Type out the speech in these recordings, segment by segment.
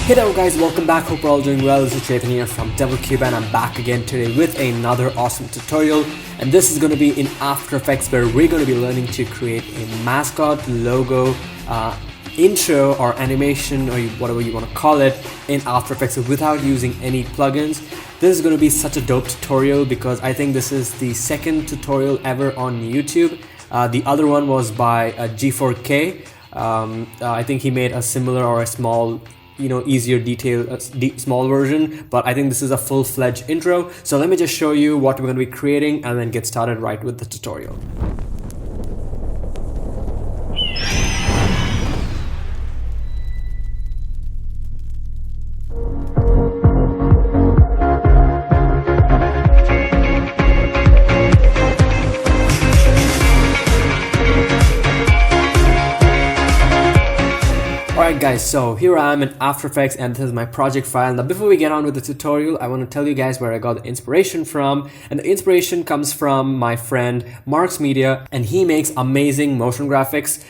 Hey there guys, welcome back. Hope you're all doing well. This is Chetan here from DevilCube and I'm back again today with another awesome tutorial. And this is going to be in After Effects where we're going to be learning to create a mascot logo intro or animation or whatever you want to call it in After Effects without using any plugins. This is going to be such a dope tutorial because I think this is the second tutorial ever on YouTube. The other one was by G4K. I think he made a similar or a small, easier detail, small version, but I think this is a full-fledged intro. So let me just show you what we're going to be creating and then get started right with the tutorial. Alright guys, so here I am in After Effects and this is my project file. Now before we get on with the tutorial, I want to tell you guys where I got the inspiration from. And the inspiration comes from my friend Mark's Media, and he makes amazing motion graphics.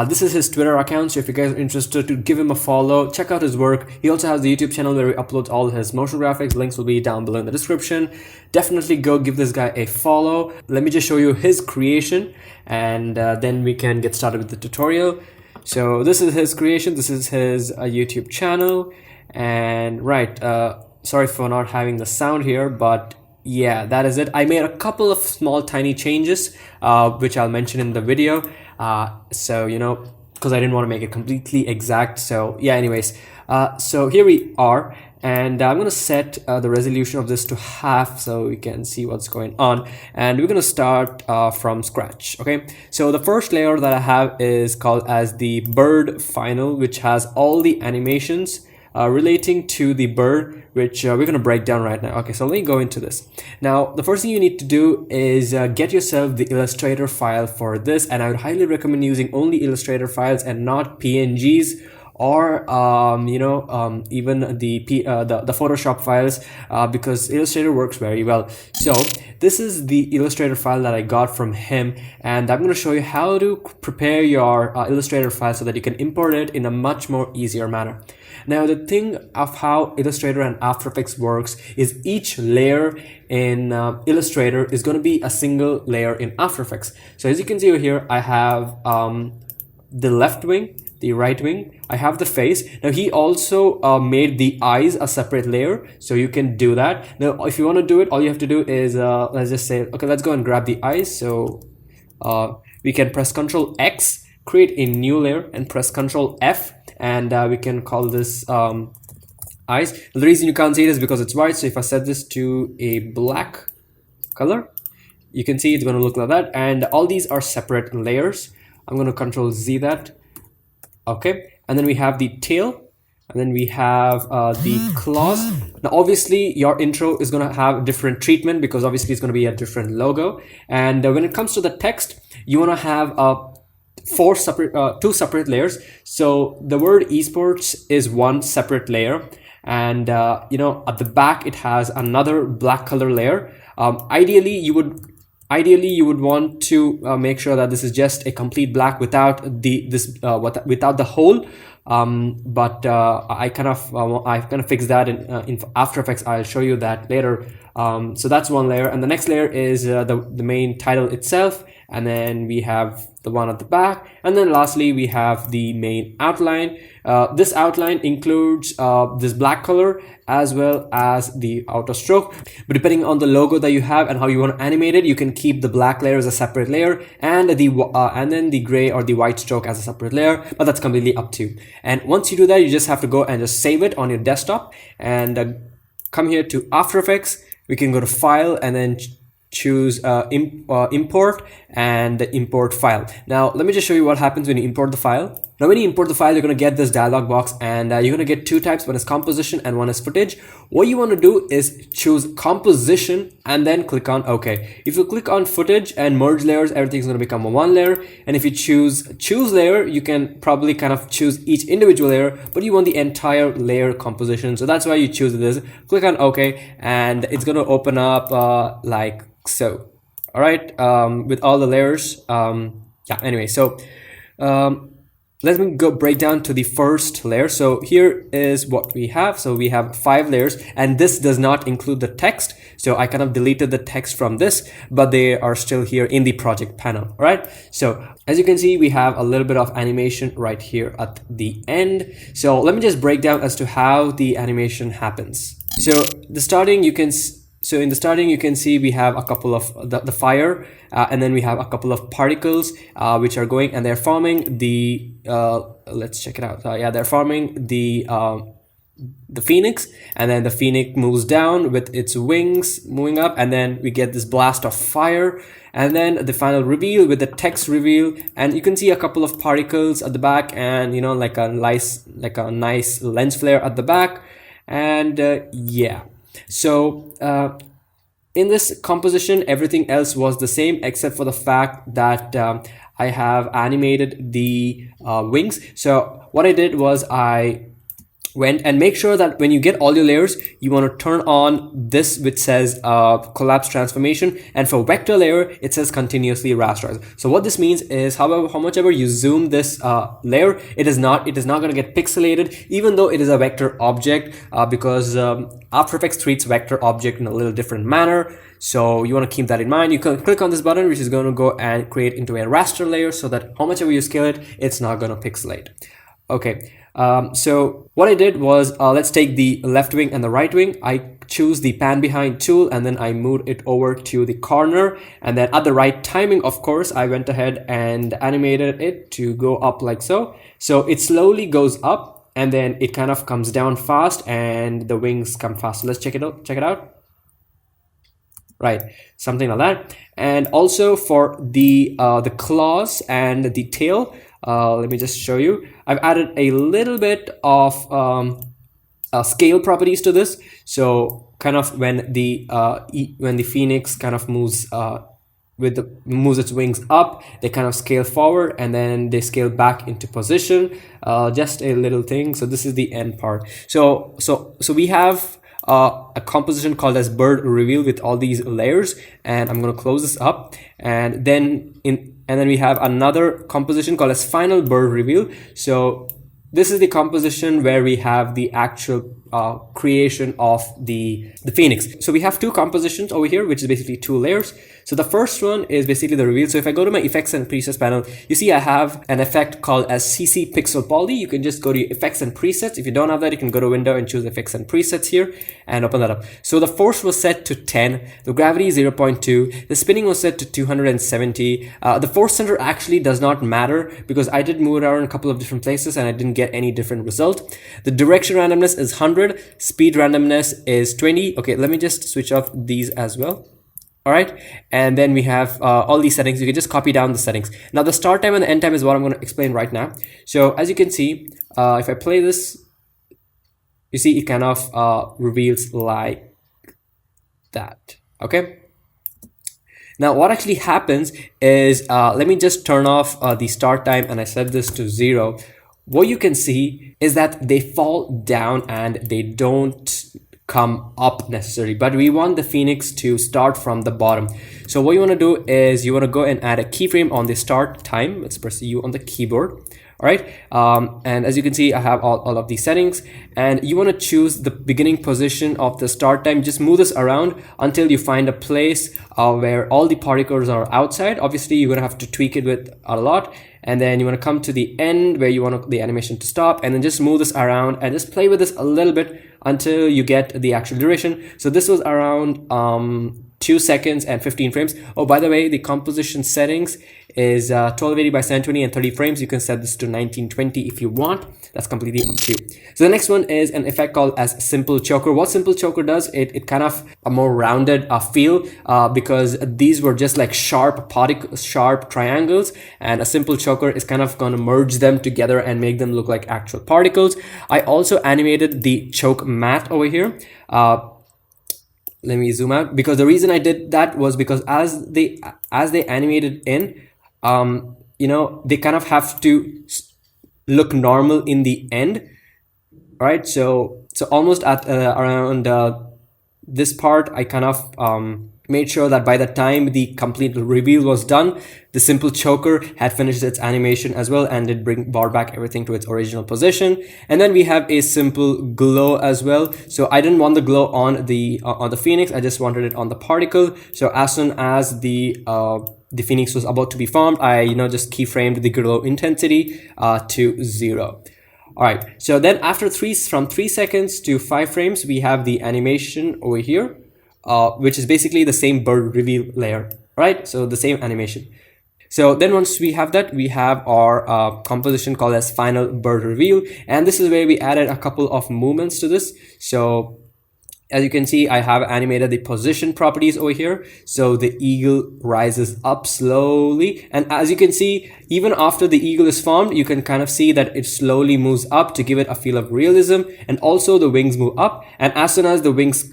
This is his Twitter account, so if you guys are interested to give him a follow, check out his work. He also has the YouTube channel where he uploads all his motion graphics. Links will be down below in the description. Definitely go give this guy a follow. Let me just show you his creation and then we can get started with the tutorial. So this is his creation, this is his YouTube channel, and right, sorry for not having the sound here, but yeah, that is it. I made a couple of small tiny changes, which I'll mention in the video, because I didn't want to make it completely exact. So yeah, anyways, so here we are. And I'm going to set the resolution of this to half so we can see what's going on. And we're going to start from scratch. Okay, so the first layer that I have is called as the bird final, which has all the animations relating to the bird, which we're going to break down right now. Okay, so let me go into this. Now, the first thing you need to do is get yourself the Illustrator file for this. And I would highly recommend using only Illustrator files and not PNGs. Or even the Photoshop files, because Illustrator works very well. So this is the Illustrator file that I got from him, and I'm going to show you how to prepare your Illustrator file so that you can import it in a much more easier manner. Now the thing of how Illustrator and After Effects works is each layer in Illustrator is going to be a single layer in After Effects. So as you can see over here, I have the left wing, the right wing, I have the face. Now he also made the eyes a separate layer, so you can do that. Now if you want to do it, all you have to do is let's just say, okay, let's go and grab the eyes. So we can press Ctrl X, create a new layer, and press Ctrl F, and we can call this eyes. The reason you can't see it is because it's white, so if I set this to a black color, you can see it's going to look like that, and all these are separate layers. I'm going to Ctrl Z that. Okay, and then we have the tail, and then we have the claws. Now obviously your intro is going to have different treatment because obviously it's going to be a different logo. And when it comes to the text, you want to have two separate layers. So the word esports is one separate layer, and at the back it has another black color layer. Ideally you would want to make sure that this is just a complete black without without the hole. But I kind of fixed that in After Effects. I'll show you that later. So that's one layer, and the next layer is the main title itself, and then we have the one at the back, and then lastly we have the main outline. This outline includes this black color as well as the outer stroke, but depending on the logo that you have and how you want to animate it, you can keep the black layer as a separate layer and then the gray or the white stroke as a separate layer, but that's completely up to you. And once you do that, you just have to go and just save it on your desktop and come here to After Effects. We can go to File and then choose import and import file. Now let me just show you what happens when you import the file. Now when you import the file, you're going to get this dialog box, and you're going to get two types. One is composition and one is footage. What you want to do is choose composition and then click on OK. If you click on footage and merge layers, everything's going to become a one layer. And if you choose layer, you can probably kind of choose each individual layer, but you want the entire layer composition. So that's why you choose this. Click on OK, and it's going to open up like so. All right, with all the layers. Yeah, anyway, so let me go break down to the first layer. So here is what we have. So we have 5 layers, and this does not include the text. So I kind of deleted the text from this, but they are still here in the project panel. All right. So as you can see, we have a little bit of animation right here at the end. So let me just break down as to how the animation happens. So the starting, you can so in the starting, you can see we have a couple of the fire, and then we have a couple of particles which are going, and they're forming the let's check it out. Yeah, they're forming the phoenix, and then the phoenix moves down with its wings moving up, and then we get this blast of fire, and then the final reveal with the text reveal, and you can see a couple of particles at the back, and you know, like a nice lens flare at the back, and yeah. So in this composition, everything else was the same except for the fact that I have animated the wings. So what I did was I went and make sure that when you get all your layers, you want to turn on this which says collapse transformation, and for vector layer it says continuously rasterize. So what this means is how much ever you zoom this layer, it is not going to get pixelated, even though it is a vector object, because After Effects treats vector object in a little different manner. So you want to keep that in mind. You can click on this button, which is going to go and create into a raster layer, so that how much ever you scale it, it's not going to pixelate. Okay. So what I did was, let's take the left wing and the right wing. I choose the pan behind tool, and then I moved it over to the corner, and then at the right timing, of course, I went ahead and animated it to go up like so. So it slowly goes up, and then it kind of comes down fast, and the wings come fast. So let's check it out. Right, something like that. And also for the claws and the tail, let me just show you. I've added a little bit of scale properties to this. So kind of when the phoenix kind of moves moves its wings up, they kind of scale forward, and then they scale back into position. Just a little thing. So this is the end part. So we have a composition called as bird reveal with all these layers, and I'm going to close this up, and then we have another composition called as final bird reveal. So this is the composition where we have the actual creation of the phoenix. So we have 2 compositions over here, which is basically 2 layers. So the first one is basically the reveal. So if I go to my effects and presets panel, you see I have an effect called as CC Pixel Poly. You can just go to effects and presets. If you don't have that, you can go to window and choose effects and presets here and open that up. So the force was set to 10, the gravity 0.2, the spinning was set to 270. The force center actually does not matter because I did move it around a couple of different places and I didn't get any different result. The direction randomness is 100, speed randomness is 20. Okay, let me just switch off these as well. All right, and then we have all these settings. You can just copy down the settings. Now the start time and the end time is what I'm going to explain right now. So as you can see, if I play this, you see it kind of reveals like that. Okay. Now what actually happens is, let me just turn off the start time, and I set this to 0. What you can see is that they fall down and they don't come up necessarily, but we want the phoenix to start from the bottom. So what you want to do is you want to go and add a keyframe on the start time. Let's press U on the keyboard. All right, and as you can see, I have all of these settings, and you want to choose the beginning position of the start time. Just move this around until you find a place where all the particles are outside. Obviously you're going to have to tweak it with a lot, and then you want to come to the end where you want the animation to stop, and then just move this around and just play with this a little bit until you get the actual duration. So this was around 2 seconds and 15 frames. Oh, by the way, the composition settings is 1280 by 720 and 30 frames. You can set this to 1920 if you want. That's completely up to you. So the next one is an effect called as simple choker. What simple choker does, it kind of a more rounded feel, because these were just like sharp triangles, and a simple choker is kind of going to merge them together and make them look like actual particles. I also animated the choke matte over here. Let me zoom out, because the reason I did that was because as they animated in, you know, they kind of have to look normal in the end, right? So almost at around this part, I kind of made sure that by the time the complete reveal was done, the simple choker had finished its animation as well, and it brought back everything to its original position. And then we have a simple glow as well. So I didn't want the glow on the phoenix, I just wanted it on the particle. So as soon as the phoenix was about to be formed, I just keyframed the glow intensity to 0. All right, so then after from 3 seconds to 5 frames, we have the animation over here, which is basically the same bird reveal layer, right? So the same animation. So then once we have that, we have our composition called as final bird reveal. And this is where we added a couple of movements to this. So as you can see, I have animated the position properties over here. So the eagle rises up slowly. And as you can see, even after the eagle is formed, you can kind of see that it slowly moves up to give it a feel of realism. And also the wings move up. And as soon as the wings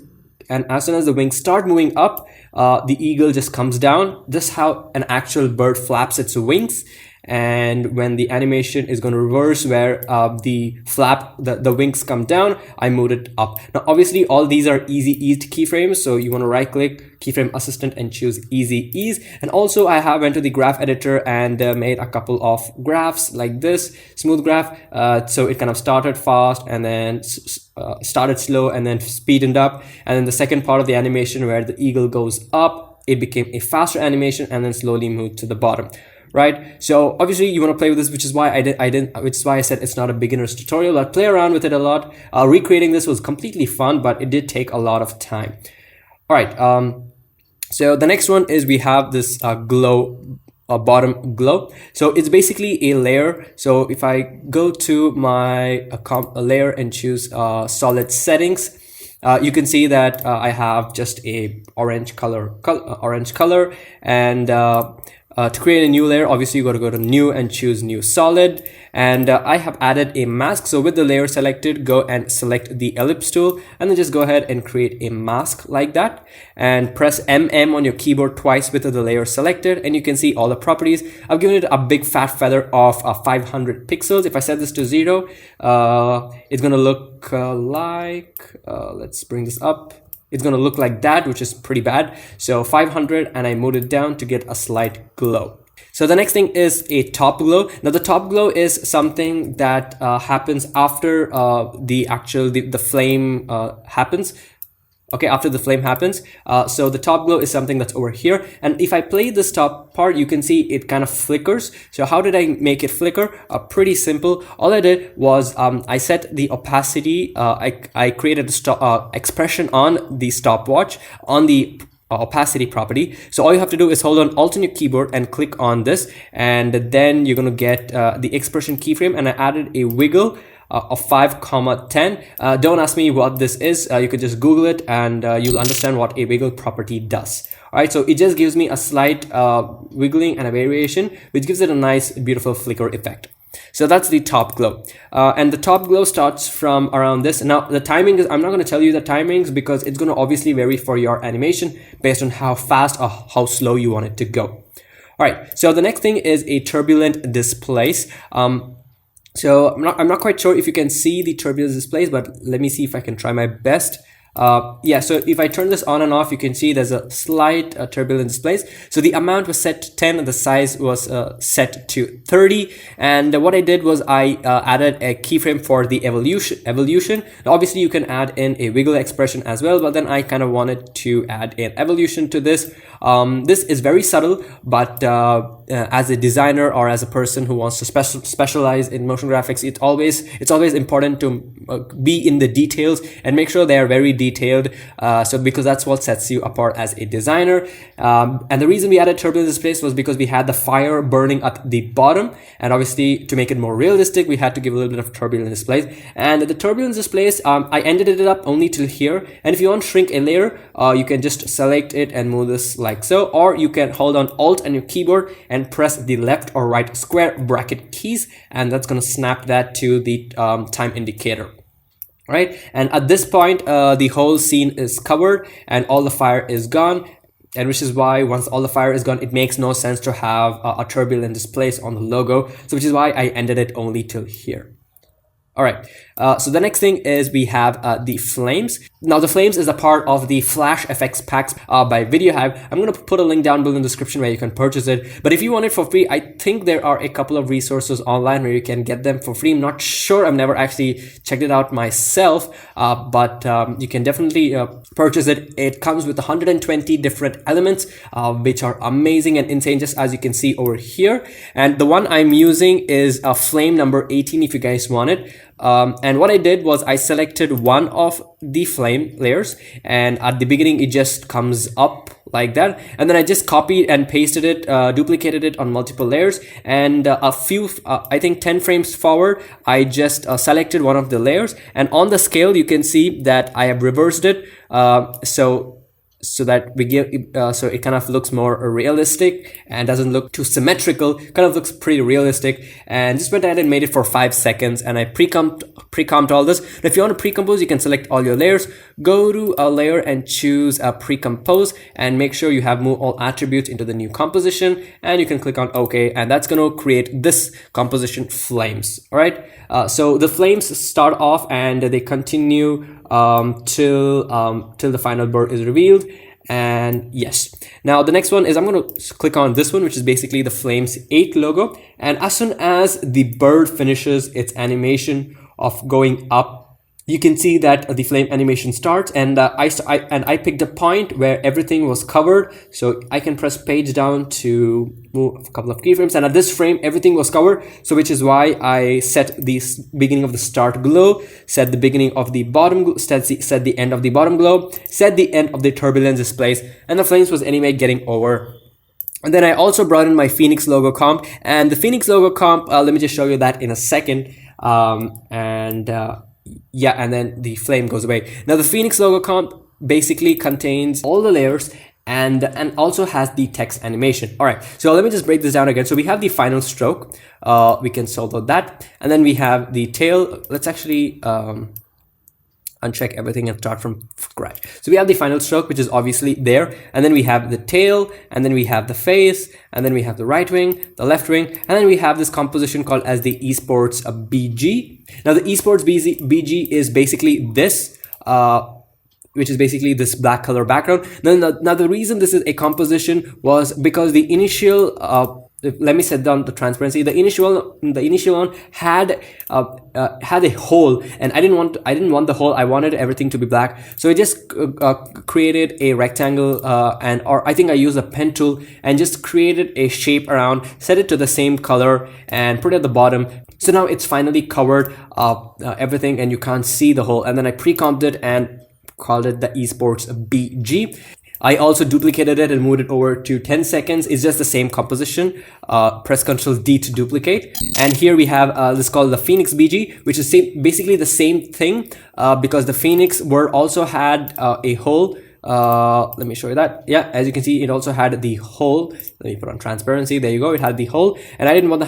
start moving up, the eagle just comes down. Just how an actual bird flaps its wings. And when the animation is going to reverse, where the wings come down, I moved it up. Now obviously all these are easy ease keyframes, so you want to right click keyframe assistant and choose easy ease. And also I have went to the graph editor and made a couple of graphs like this, smooth graph. So it kind of started fast and then started slow and then speeded up, and then the second part of the animation where the eagle goes up, it became a faster animation and then slowly moved to the bottom. Right, so obviously you want to play with this, which is why which is why I said it's not a beginner's tutorial. I play around with it a lot. Recreating this was completely fun, but it did take a lot of time. All right, so the next one is we have this glow, bottom glow. So it's basically a layer. So if I go to my layer and choose solid settings, you can see that I have just a orange color, and to create a new layer, obviously you got to go to new and choose new solid. And I have added a mask. So with the layer selected, go and select the ellipse tool and then just go ahead and create a mask like that, and press MM on your keyboard twice with the layer selected, and you can see all the properties. I've given it a big fat feather of 500 pixels. If I set this to 0, it's going to look like, let's bring this up. It's going to look like that, which is pretty bad. So 500, and I moved it down to get a slight glow. So the next thing is a top glow. Now the top glow is something that happens after the flame happens. Okay, after the flame happens. So the top glow is something that's over here. And if I play this top part, you can see it kind of flickers. So how did I make it flicker? Pretty simple. All I did was I set the opacity. I created a expression on the stopwatch on the opacity property. So all you have to do is hold on Alt on your keyboard and click on this, and then you're going to get the expression keyframe. And I added a wiggle of 5,10. Don't ask me what this is. You could just Google it and you'll understand what a wiggle property does. All right, so it just gives me a slight wiggling and a variation, which gives it a nice, beautiful flicker effect. So that's the top glow. And the top glow starts from around this. Now the timing is, I'm not going to tell you the timings because it's going to obviously vary for your animation based on how fast or how slow you want it to go. All right, so the next thing is a turbulent displace. So I'm not quite sure if you can see the turbulence displays, but let me see if I can try my best. Yeah, so if I turn this on and off, you can see there's a slight turbulence displays. So the amount was set to 10 and the size was set to 30. And what I did was I added a keyframe for the evolution. Now, obviously you can add in a wiggle expression as well, but then I kind of wanted to add an evolution to this. This is very subtle, but as a designer or as a person who wants to specialize in motion graphics, it's always important to be in the details and make sure they are very detailed, so because that's what sets you apart as a designer. And the reason we added turbulence displace was because we had the fire burning at the bottom, and obviously to make it more realistic we had to give a little bit of turbulence displace. And the turbulence displace, I ended it up only till here, and if you want to shrink a layer, you can just select it and move this like so, or you can hold on Alt on your keyboard and press the left or right square bracket keys, and that's going to snap that to the time indicator. Right, and at this point the whole scene is covered and all the fire is gone, and which is why once all the fire is gone, it makes no sense to have a turbulent displace on the logo, so which is why I ended it only till here. All right, So the next thing is we have the flames. Now the flames is a part of the Flash Effects packs by Videohive. I'm going to put a link down below in the description where you can purchase it. But if you want it for free, I think there are a couple of resources online where you can get them for free. I'm not sure. I've never actually checked it out myself, but you can definitely purchase it. It comes with 120 different elements, which are amazing and insane, just as you can see over here. And the one I'm using is a flame number 18 if you guys want it. And what I did was I selected one of the flame layers, and at the beginning it just comes up like that, and then I just copied and pasted it, duplicated it on multiple layers, and a few I think 10 frames forward I just selected one of the layers, and on the scale you can see that I have reversed it, so that we give so it kind of looks more realistic and doesn't look too symmetrical, kind of looks pretty realistic. And just went ahead and made it for 5 seconds, and I pre-comped all this. And if you want to pre-compose, you can select all your layers, go to a layer and choose a pre-compose, and make sure you have move all attributes into the new composition, and you can click on OK, and that's going to create this composition flames. All right, so the flames start off and they continue till the final bird is revealed. And yes, now the next one is I'm going to click on this one, which is basically the Flames 8 logo, and as soon as the bird finishes its animation of going up, you can see that the flame animation starts, and I picked a point where everything was covered, so I can press page down to move a couple of keyframes, and at this frame everything was covered, so which is why I set the beginning of the start glow, set the beginning of the bottom, set the end of the bottom glow, set the end of the turbulent displacement, and the flames was anyway getting over. And then I also brought in my Phoenix logo comp, and the Phoenix logo comp, let me just show you that in a second. Yeah, and then the flame goes away. Now the Phoenix logo comp basically contains all the layers and also has the text animation. All right, so let me just break this down again. So we have the final stroke, we can solve out that, and then we have the tail. Let's actually uncheck everything and start from scratch. So we have the final stroke, which is obviously there, and then we have the tail, and then we have the face, and then we have the right wing, the left wing, and then we have this composition called as the Esports BG. Now the Esports BG is basically this, which is basically this black color background. Now the reason this is a composition was because the initial let me set down the transparency. The initial one had a hole, and I didn't want the hole. I wanted everything to be black, so I just created a rectangle, or I think I used a pen tool and just created a shape around, set it to the same color, and put it at the bottom. So now it's finally covered everything, and you can't see the hole. And then I pre-comped it and called it the Esports BG. I also duplicated it and moved it over to 10 seconds. It's just the same composition. Press Ctrl D to duplicate. And here we have this called the Phoenix BG, which is basically the same thing, because the Phoenix bird also had a hole. Let me show you that. Yeah, as you can see, it also had the hole. Let me put on transparency. There you go. It had the hole, and I didn't want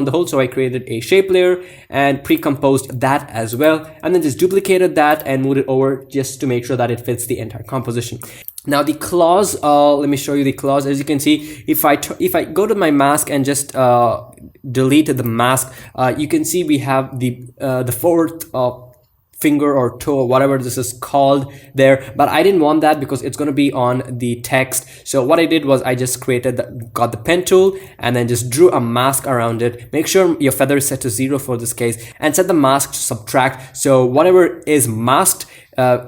the hole, so I created a shape layer and pre-composed that as well, and then just duplicated that and moved it over just to make sure that it fits the entire composition. Now the claws, let me show you the claws. As you can see, if I go to my mask and just delete the mask, you can see we have the fourth finger or toe or whatever this is called there, but I didn't want that because it's going to be on the text. So what I did was I just got the pen tool and then just drew a mask around it. Make sure your feather is set to 0 for this case, and set the mask to subtract, so whatever is masked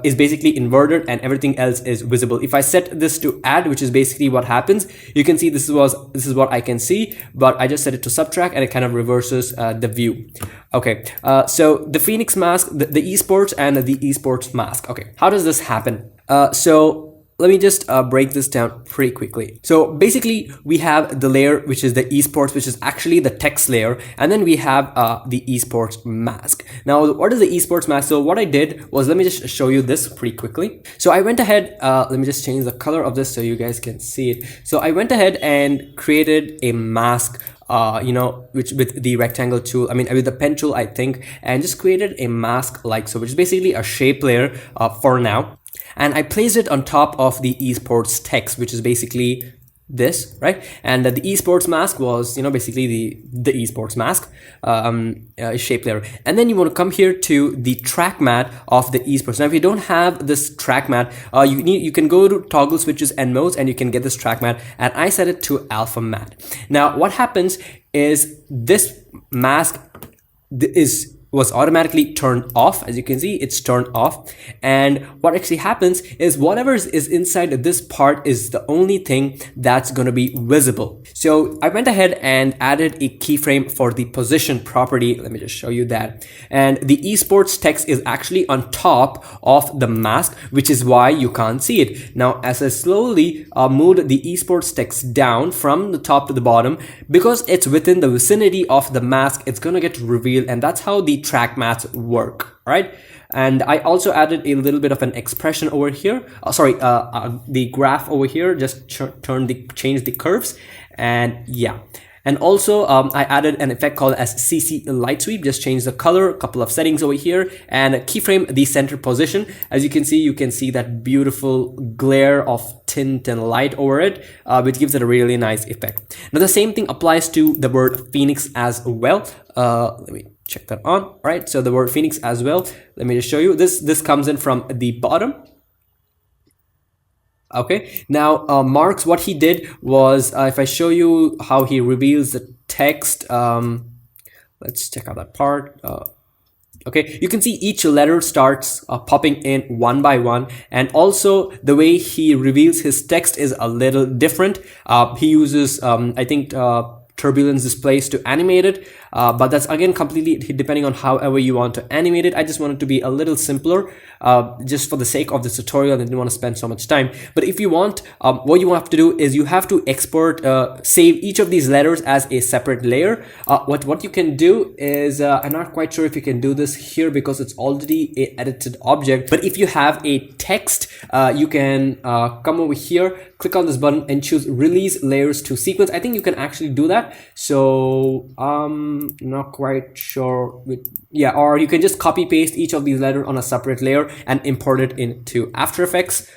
is basically inverted and everything else is visible. If I set this to add, which is basically what happens, you can see this is what I can see, but I just set it to subtract and it kind of reverses the view. Okay, so the Phoenix mask, the Esports and the Esports mask. Okay, how does this happen? So let me just break this down pretty quickly. So basically we have the layer which is the Esports, which is actually the text layer, and then we have the Esports mask. Now what is the Esports mask? So what I did was, let me just show you this pretty quickly. So I went ahead, let me just change the color of this so you guys can see it. So I went ahead and created a mask, which with the rectangle tool, with the pen tool, I think, and just created a mask like so, which is basically a shape layer for now. And I placed it on top of the Esports text, which is basically this, right? And the esports mask was, you know, basically the esports mask shape layer. And then you want to come here to the track mat of the esports. Now if you don't have this track mat, you can go to toggle switches and modes and you can get this track mat, and I set it to alpha mat. Now what happens is this mask was automatically turned off. As you can see, it's turned off, and what actually happens is whatever is inside this part is the only thing that's going to be visible. So I went ahead and added a keyframe for the position property. Let me just show you that. And the esports text is actually on top of the mask, which is why you can't see it. Now as I slowly moved the esports text down from the top to the bottom, because it's within the vicinity of the mask, it's going to get revealed, and that's how the track mats work, right? And I also added a little bit of an expression over here. The graph over here, just change the curves, and yeah. And also I added an effect called as CC light sweep. Just change the color, a couple of settings over here, and keyframe the center position. As you can see that beautiful glare of tint and light over it, which gives it a really nice effect. Now the same thing applies to the word Phoenix as well. Let me check that on. All right, so the word Phoenix as well. Let me just show you. This comes in from the bottom. Okay, now Marks, what he did was, if I show you how he reveals the text, let's check out that part. Okay, you can see each letter starts popping in one by one, and also the way he reveals his text is a little different. He uses I think Turbulent Displacement to animate it, but that's again completely depending on however you want to animate it. I just want it to be a little simpler, just for the sake of this tutorial. I didn't want to spend so much time. But if you want, what you have to do is you have to export, save each of these letters as a separate layer. What you can do is, I'm not quite sure if you can do this here because it's already an edited object, but if you have a text, you can come over here, click on this button and choose release layers to sequence. I think you can actually do that. So not quite sure yeah, or you can just copy paste each of these letters on a separate layer and import it into After Effects.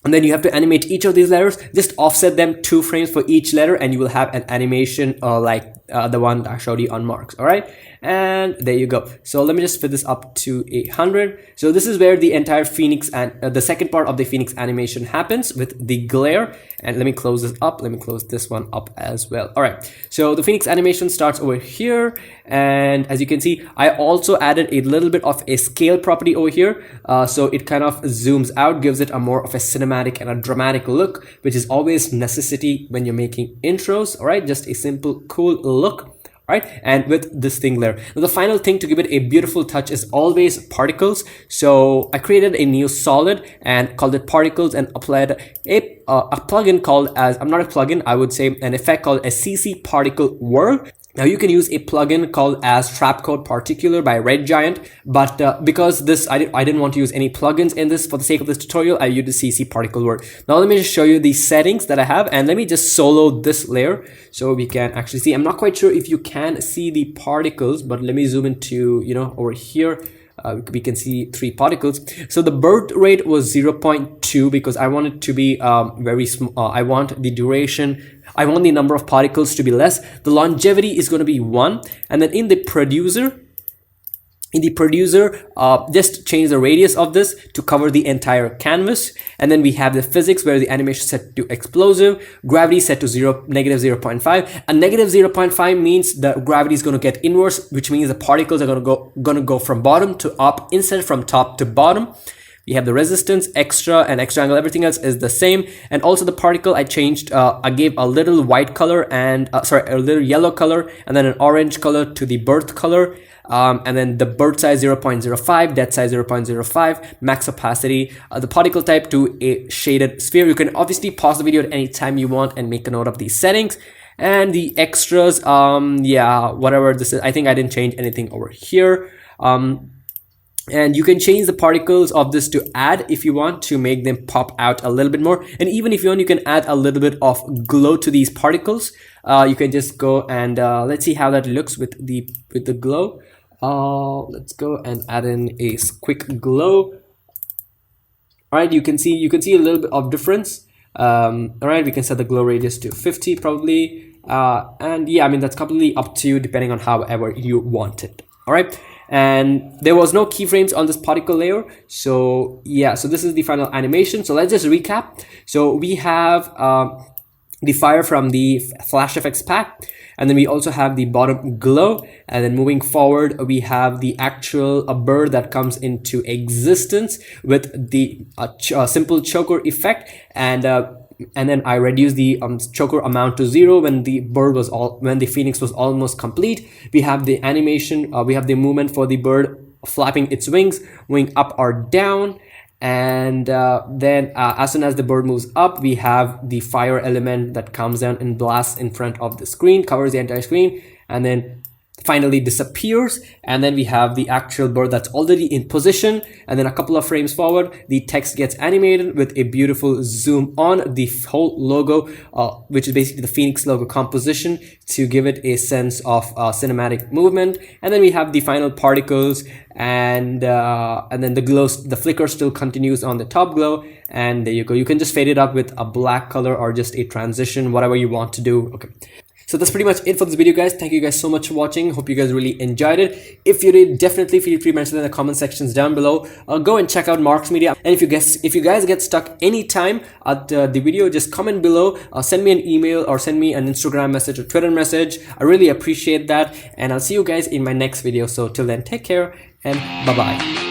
And then you have to animate each of these letters. Just offset them 2 frames for each letter, and you will have an animation like the one I showed you on Marks. All right, and there you go. So let me just fit this up to 100. So this is where the entire Phoenix and the second part of the Phoenix animation happens with the glare. And let me close this up. Let me close this one up as well. All right, so the Phoenix animation starts over here, and as you can see, I also added a little bit of a scale property over here, so it kind of zooms out, gives it a more of a cinematic and a dramatic look, which is always necessity when you're making intros. All right, just a simple cool look. Right, and with this thing there. Now the final thing to give it a beautiful touch is always particles. So I created a new solid and called it particles, and applied a plugin called as, I'm not a plugin, I would say an effect called a CC particle world. Now you can use a plugin called as Trapcode Particular by Red Giant, but because this I didn't want to use any plugins in this for the sake of this tutorial, I used the CC particle word. Now let me just show you the settings that I have, and let me just solo this layer so we can actually see. I'm not quite sure if you can see the particles, but let me zoom into, you know, over here. We can see 3 particles. So the birth rate was 0.2 because I want it to be very small. I want the duration, I want the number of particles to be less. The longevity is going to be 1, and then in the producer, just change the radius of this to cover the entire canvas. And then we have the physics where the animation set to explosive, gravity set to -0.5. A -0.5 means the gravity is going to get inverse, which means the particles are going to go from bottom to up instead of from top to bottom. We have the resistance, extra and extra angle, everything else is the same. And also the particle I changed, I gave a little white color and a little yellow color, and then an orange color to the birth color. And then the birth size 0.05, death size 0.05, max opacity, the particle type to a shaded sphere. You can obviously pause the video at any time you want and make a note of these settings. And the extras, yeah, whatever this is, I think I didn't change anything over here. And you can change the particles of this to add if you want to make them pop out a little bit more. And even if you want, you can add a little bit of glow to these particles. You can just go and let's see how that looks with the glow. Let's go and add in a quick glow. All right, you can see a little bit of difference. All right, we can set the glow radius to 50 probably. And yeah, I mean, that's completely up to you depending on however you want it. All right. And there was no keyframes on this particle layer. So yeah, so this is the final animation. So let's just recap. So we have the fire from the Flash Effects pack, and then we also have the bottom glow, and then moving forward we have the actual bird that comes into existence with the simple choker effect, and then I reduce the choker amount to 0 when the phoenix was almost complete. We have the animation, we have the movement for the bird flapping its wings, going up or down. And then as soon as the bird moves up, we have the fire element that comes down and blasts in front of the screen, covers the entire screen, and then finally disappears. And then we have the actual bird that's already in position, and then a couple of frames forward the text gets animated with a beautiful zoom on the whole logo, which is basically the Phoenix logo composition, to give it a sense of cinematic movement. And then we have the final particles, and then the flicker still continues on the top glow, and there you go. You can just fade it up with a black color or just a transition, whatever you want to do. Okay, so that's pretty much it for this video, guys. Thank you guys so much for watching. Hope you guys really enjoyed it. If you did, definitely feel free to mention in the comment sections down below. Go and check out Mark's Media. And if you guys get stuck anytime at the video, just comment below, send me an email or send me an Instagram message or Twitter message. I really appreciate that. And I'll see you guys in my next video. So till then, take care and bye-bye.